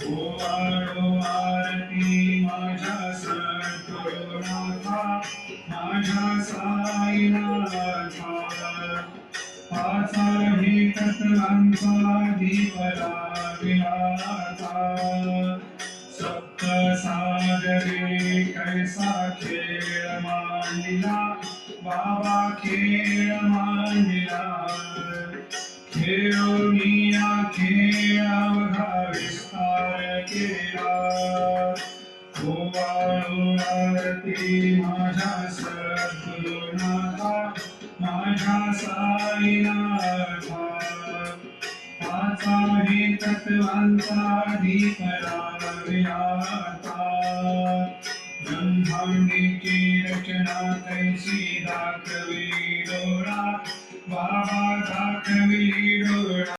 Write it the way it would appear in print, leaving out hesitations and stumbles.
ओवाळो आरती माझ्या सद्गुरुनाथा, माझ्या साईनाथा. पाच आहे तत्वांचा दीप लाविला आता. सप्त सागरे कैसा खेळ मांडिला, बाबा खेळ मांडिला. खेळोनिया खेळावधा विस्तार केला. ओवाळो आरती माझ्या सद्गुरुनाथा, माझ्या साईनाथा. पाच आहे तत्वांचा दीप लाविला आता. ब्रह्मांडीची रचना कैसी दाखविली डोळा, बाबा दाखविली डोळा.